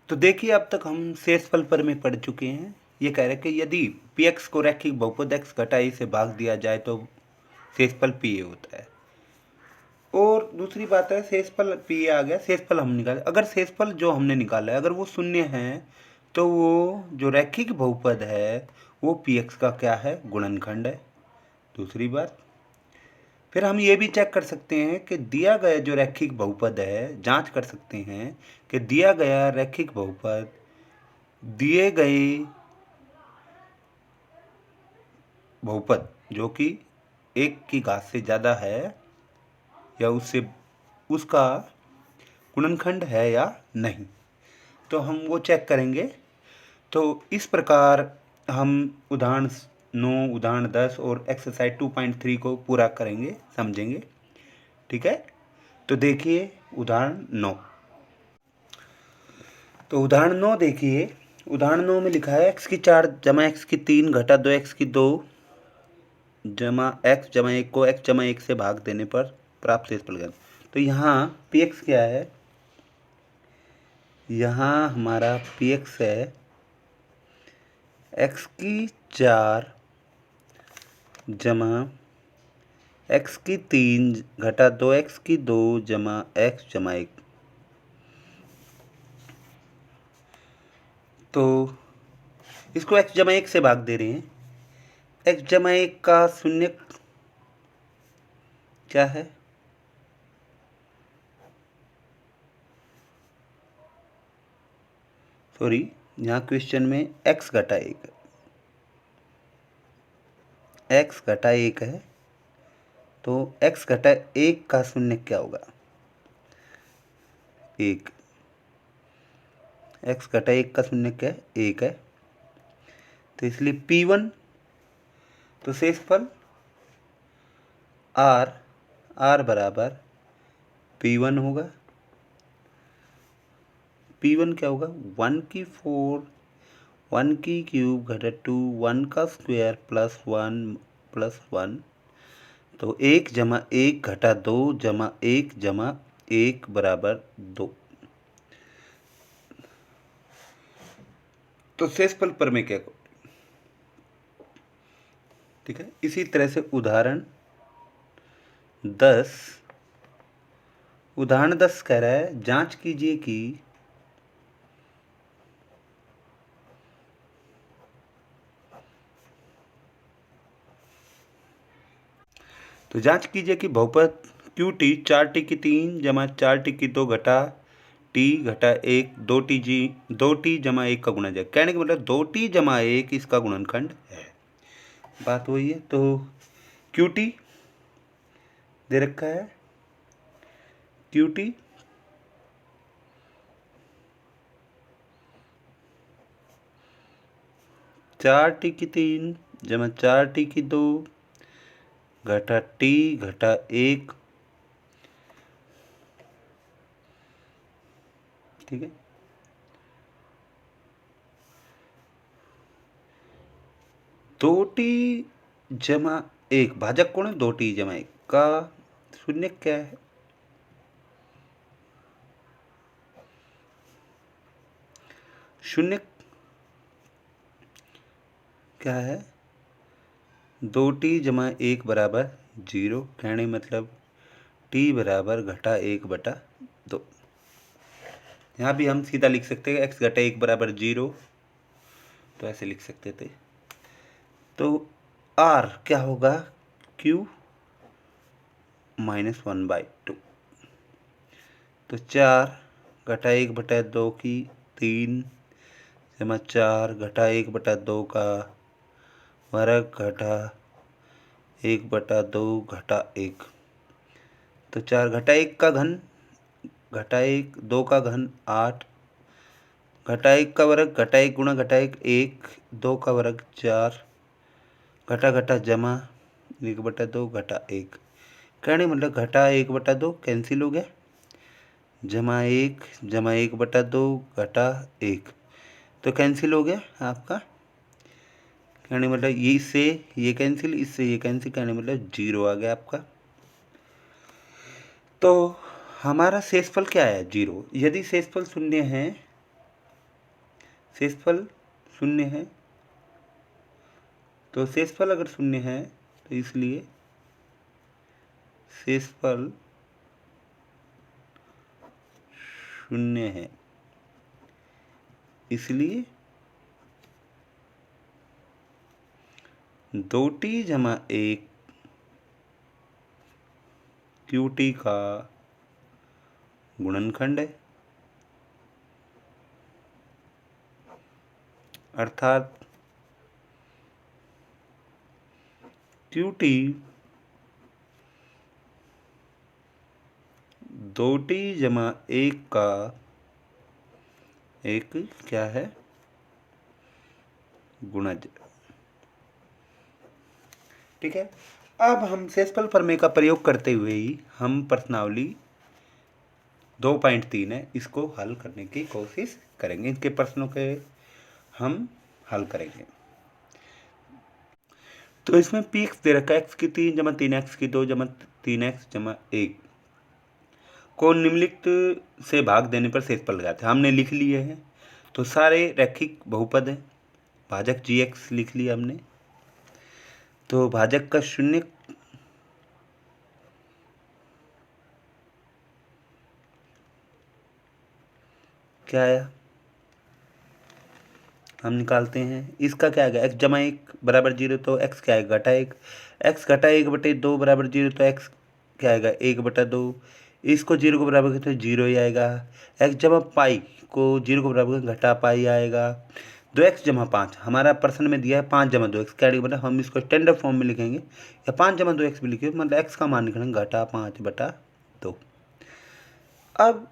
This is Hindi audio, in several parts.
तो देखिए अब तक हम शेषफल पर में पढ़ चुके हैं। ये कह रहे हैं कि यदि पी एक्स को रैखिक बहुपद एक्स घटा ए से भाग दिया जाए तो शेषफल पी ए होता है। और दूसरी बात है शेषफल पी ए आ गया, शेषफल हम निकाले। अगर शेषफल जो हमने निकाला है अगर वो शून्य है तो वो जो रैखिक बहुपद है वो पी एक्स का क्या है, गुणनखंड है। दूसरी बात फिर हम ये भी चेक कर सकते हैं कि दिया गया जो रैखिक बहुपद है, जांच कर सकते हैं कि दिया गया रैखिक बहुपद दिए गए बहुपद जो कि 1 की घात से ज़्यादा है या उससे उसका गुणनखंड है या नहीं, तो हम वो चेक करेंगे। तो इस प्रकार हम उदाहरण 9, उदाहरण 10 और एक्सरसाइज 2.3 को पूरा करेंगे, समझेंगे। ठीक है, तो देखिए उदाहरण 9। तो उदाहरण 9 देखिए, उदाहरण 9 में लिखा है x की 4 जमा x की 3 घटा 2x की 2 जमा x जमा 1 को x जमा 1 से भाग देने पर प्राप्त शेषफल ज्ञात। तो यहाँ पी एक्स क्या है, यहाँ हमारा पी एक्स है x की 4 जमा x की 3 घटा 2x की 2 जमा x जमा 1। तो इसको x जमा 1 से भाग दे रहे हैं। x जमा 1 का शून्य क्या है, सॉरी यहाँ क्वेश्चन में x घटा 1 है, x घटा 1 है। तो x घटा 1 का शून्य क्या होगा, 1। x घटा 1 का शून्य क्या है, 1 है। तो इसलिए P1 तो शेषफल r बराबर P1 होगा। P1 क्या होगा, 1 की 4 1 की क्यूब घटा 2 1 का स्क्वायर प्लस 1 तो 1 जमा 1 घटा 2 जमा 1 बराबर 2। तो शेषफल पर में क्या करो, ठीक है। इसी तरह से उदाहरण 10 कह रहा है जांच कीजिए कि तो जांच कीजिए कि बहुपद क्यू टी 4t की 3 जमा 4t की 2 घटा टी घटा 1 2t जमा 1 का गुणन है। कहने का मतलब 2t जमा 1 इसका गुणनखंड है। बात वही है। तो क्यू टी दे रखा है, क्यू टी 4t की 3 जमा 4t की 2 घटा टी घटा 1, ठीक है। दो टी जमा 1 भाजक कौन है, 2t जमा 1 का शून्य क्या है, शून्य क्या है, 2t जमा 1 बराबर 0। कहने मतलब t बराबर घटा 1 बटा 2। यहाँ भी हम सीधा लिख सकते हैं x घटा 1 बराबर 0, तो ऐसे लिख सकते थे। तो r क्या होगा, q -1/2। तो 4 घटा 1 बटा 2 की 3 जमा 4 घटा 1 बटा 2 का वर्ग घटा 1 बटा 2 घटा 1। तो 4 घटा 1 का घन घटा 1 2 का घन 8 घटा 1 का वर्ग घटा 1 गुणा घटा 1 1 2 का वर्ग 4 घटा घटा जमा 1 बटा 2 घटा 1। कहने मतलब घटा 1 बटा 2 कैंसिल हो गया, जमा 1 बटा 2 घटा 1 तो कैंसिल हो गया आपका। कहने मतलब ये इससे ये कैंसिल, इससे ये कैंसिल, कहने मतलब 0 आ गया आपका। तो हमारा शेषफल क्या है, 0। यदि शेषफल शून्य है शेषफल शून्य है, तो शेषफल अगर शून्य है तो इसलिए शेषफल शून्य है, इसलिए 2t जमा 1 QT का गुणनखंड है, अर्थात QT 2t जमा 1 का एक क्या है, गुणज। ठीक है, अब हम शेषफल प्रमेय का प्रयोग करते हुए ही हम प्रश्नावली 2.3 है इसको हल करने की कोशिश करेंगे, इनके प्रश्नों के हम हल करेंगे। तो इसमें पी एक्स दे रखा है x की 3 जमा 3x की 2 जमा 3x जमा 1 को निम्नलिखित से भाग देने पर शेषफल लगाते हैं, हमने लिख लिए हैं। तो सारे रैखिक बहुपद हैं, भाजक gx लिख लिया हमने। तो भाजक का शून्य क्या आया, हम निकालते हैं। इसका क्या आएगा, x जमा 1 बराबर 0, तो x क्या आएगा, घटा 1। x घटा 1/2 बराबर 0, तो x क्या आएगा, 1/2। इसको 0 को बराबर करते तो 0 ही आएगा। x जमा पाई को 0 को बराबर घटा पाई आएगा। 2x जमा 5 हमारा प्रश्न में दिया है 5 जमा 2x, क्या मतलब हम इसको स्टैंडर्ड फॉर्म में लिखेंगे या 5 जमा 2x भी लिखे, मतलब x का मान निकालेंगे घटा 5/2। अब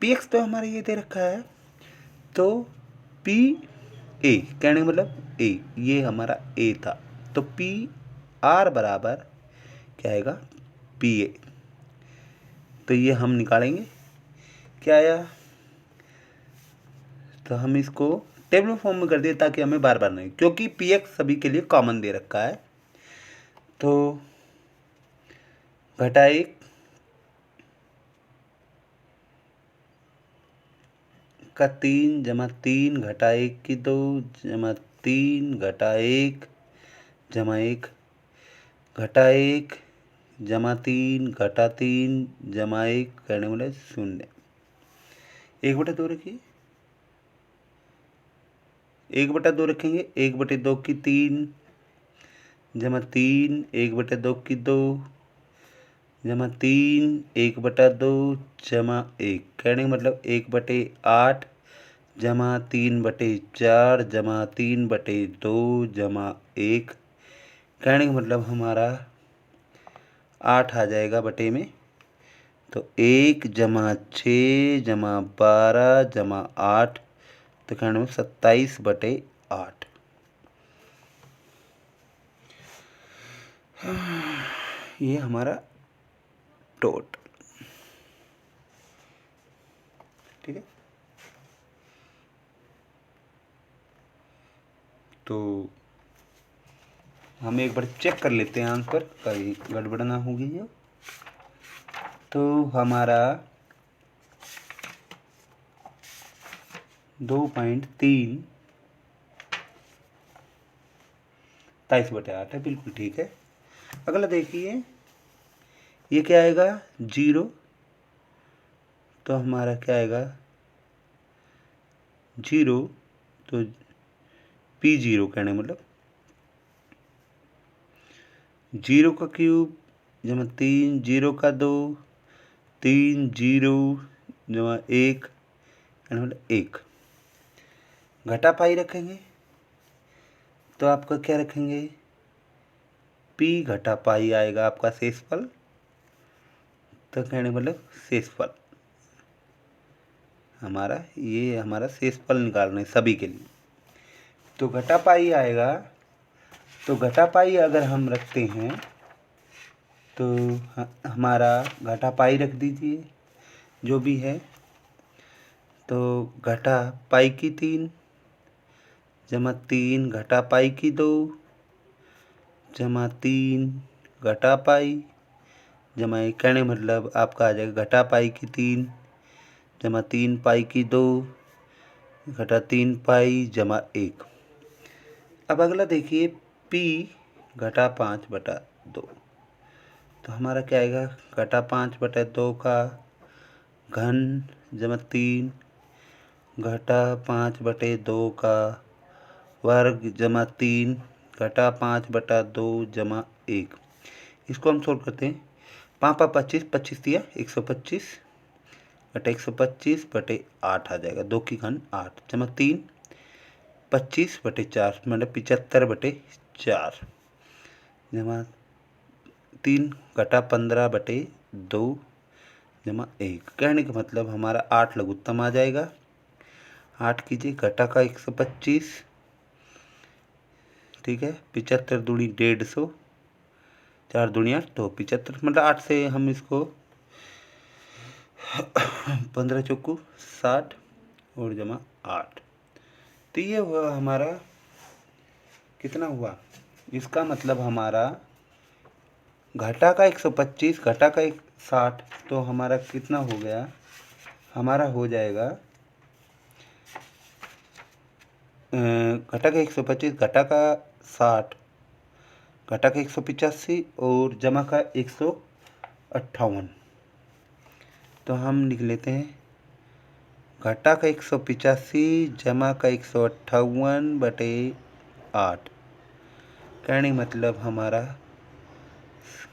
px तो हमारा ये दे रखा है, तो पी ए कहने का मतलब ए, ये हमारा ए था, तो पी आर बराबर क्या आएगा, पी ए। तो ये हम निकालेंगे, क्या आया, तो हम इसको टेबल फॉर्म में कर दिए ताकि हमें बार बार नहीं, क्योंकि पी एक्स सभी के लिए कॉमन दे रखा है। तो घटा 1 का 3 जमा 3 घटा 1 की 2 जमा 3 घटा 1 जमा 1 घटा 1 जमा 3 घटा 3 जमा 1 करने वाले 0। 1/2 रखिए, 1/2 रखेंगे, 1/2 की 3 जमा 3 1/2 की 2 जमा 3 1/2 जमा 1 कहने का मतलब 1/8 जमा 3/4 जमा 3/2 जमा 1 कहने का मतलब हमारा 8 आ जाएगा बटे में। तो 1 जमा 6 जमा 12 जमा 8, तो कहने में 27/8। ये हमारा टोटल, ठीक है। तो हम एक बार चेक कर लेते हैं आंसर, कहीं गड़बड़ ना होगी जो। तो हमारा 2.3 27/8 है, बिल्कुल ठीक है। अगला देखिए, ये क्या आएगा, 0, तो हमारा क्या आएगा 0, तो P0 कहने मतलब 0 का क्यूब जमा 3 0 का 2 3 0 जमा 1 कहने मतलब 1। घटा पाई रखेंगे तो आपका क्या रखेंगे, P घटा पाई आएगा आपका शेषफल। तो कहने मतलब शेषफल हमारा, ये हमारा शेषफल निकालना है सभी के लिए। तो घटा पाई आएगा, तो घटा पाई अगर हम रखते हैं तो हमारा घटा पाई रख दीजिए जो भी है। तो घटा पाई की 3 जमा 3 घटा पाई की 2 जमा 3 घटा पाई जमा 1 कहने मतलब आपका आ जाएगा घटा पाई की 3 जमा 3 पाई की 2 घटा 3 पाई जमा 1। अब अगला देखिए P घटा 5/2। तो हमारा क्या आएगा, घटा 5/2 का घन जमा 3 घटा 5/2 का वर्ग जमा 3 घटा 5/2 जमा 1। इसको हम सोल्व करते हैं। 5 25 25 दिया 125 घटा 125/8 आ जाएगा। 2 की घन 8 जमा 3 25/4 मतलब 75/4 जमा 3 घटा 15/2 जमा 1। कहने का मतलब हमारा 8 लघुत्तम आ जाएगा। 8 कीजिए घटा का 125, ठीक है, 75 दूनी 150, 4 दूनी 8 तो 75 मतलब 8 से हम इसको 15 चौकू 60 और जमा 8। तो ये हुआ हमारा कितना हुआ, इसका मतलब हमारा घटा का 125 घटा का 60 तो हमारा कितना हो गया, हमारा हो जाएगा घटा का 125 घटा का 60 घटा का 185 और जमा का 158। तो हम लिख लेते हैं घटा का 185 जमा का 158/8। कहने का मतलब हमारा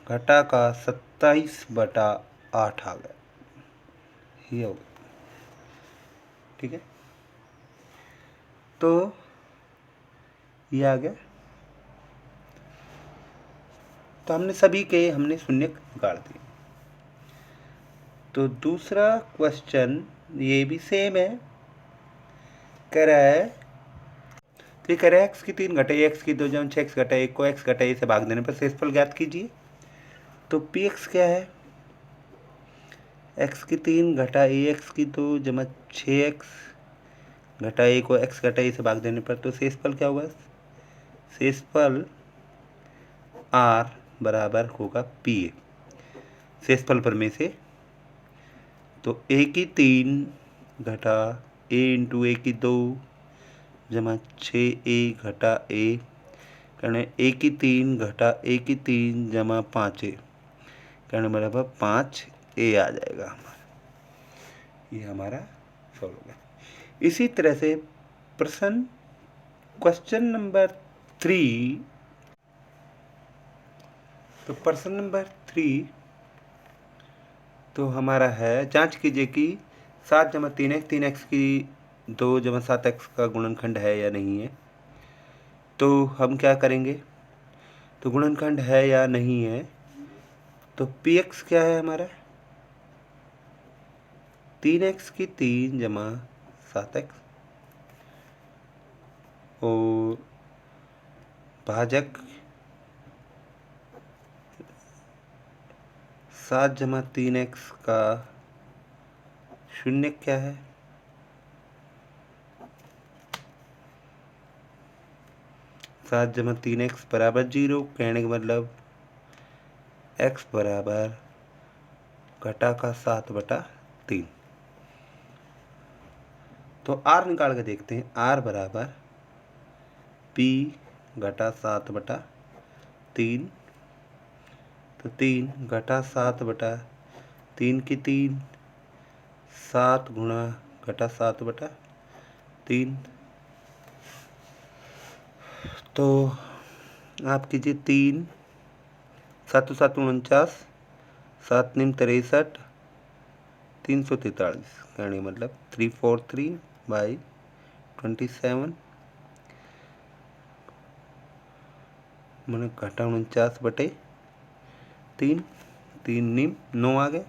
घटा का 27/8 आ गया। ये हो गया, ठीक है। तो ये आ गया। तो हमने सभी के शून्य गाड़ दिए। तो दूसरा क्वेश्चन ये भी सेम है, कह रहा है तो कह रहा है x की 3 घटा x की 2 जमा 6x घटा 1 को x घटा a से भाग देने पर शेषफल ज्ञात कीजिए। तो px क्या है, x की 3 घटा ax की 2 जमा 6x घटा a को x घटा a से भाग देने पर तो शेषफल क्या होगा, शेषफल r बराबर होगा pa। शेषफल पर में से तो a की 3 घटा a इंटू a की 2 जमा 6a घटा a करने a की 3 घटा a की 3 जमा 5a करने बराबर 5a आ जाएगा हमारा। ये हमारा सॉल्व हो गया। इसी तरह से क्वेश्चन नंबर 3। तो प्रश्न नंबर 3 तो हमारा है, जांच कीजिए कि 7 जमा 3x 3x की 2 जमा 7x का गुणनखंड है या नहीं है। तो हम क्या करेंगे, तो गुणनखंड है या नहीं है, तो px क्या है हमारा 3x की 3 जमा 7x और भाजक 7 जमा 3x का शून्य क्या है, 7 जमा 3x बराबर 0। कहने का मतलब x बराबर घटा का 7/3। तो r निकाल के देखते हैं, r बराबर p घटा 7/3। तो 3 घटा 7/3 की 3 7 गुणा घटा 7/3। तो आप कीजिए 3 7 7 49 7 9 63 343 कहने मतलब 343/27 मैंने घटा 49/3 3 निम 9 आ गए।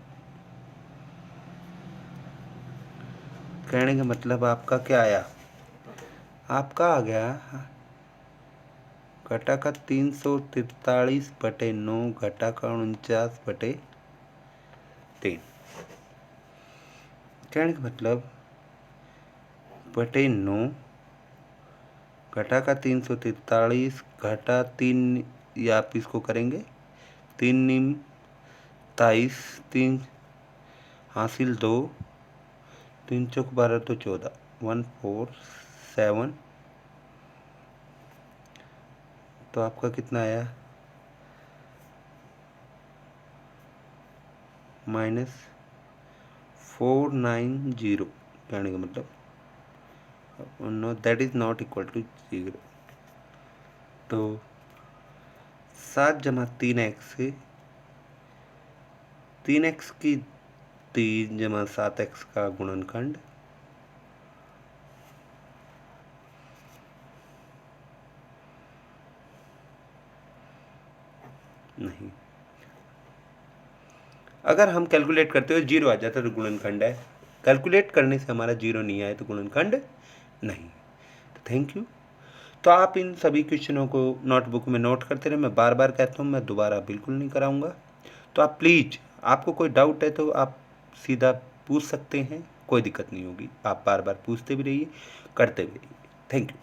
कहने का मतलब आपका क्या आया, आपका आ गया घटा का 343/9 घटा का 49/3। कहने का मतलब बटे 9 घटा का 343 घटा 3, या आप इसको करेंगे 3 निम 23 3 हासिल 2 3 चौक 12 तो 14 147, तो आपका कितना आया -490, कहने का मतलब no that is not equal to 0। तो 7 जमा 3x से 3x की 3 जमा 7x का गुणनखंड नहीं, अगर हम कैलकुलेट करते हुए 0 आ जाता तो गुणनखंड है, कैलकुलेट करने से हमारा 0 नहीं आया तो गुणनखंड नहीं। तो थैंक यू। तो आप इन सभी क्वेश्चनों को नोटबुक में नोट करते रहे। मैं बार बार कहता हूँ, मैं दोबारा बिल्कुल नहीं कराऊंगा। तो आप प्लीज़, आपको कोई डाउट है तो आप सीधा पूछ सकते हैं, कोई दिक्कत नहीं होगी। आप बार बार पूछते भी रहिए, करते भी रहिए। Thank you.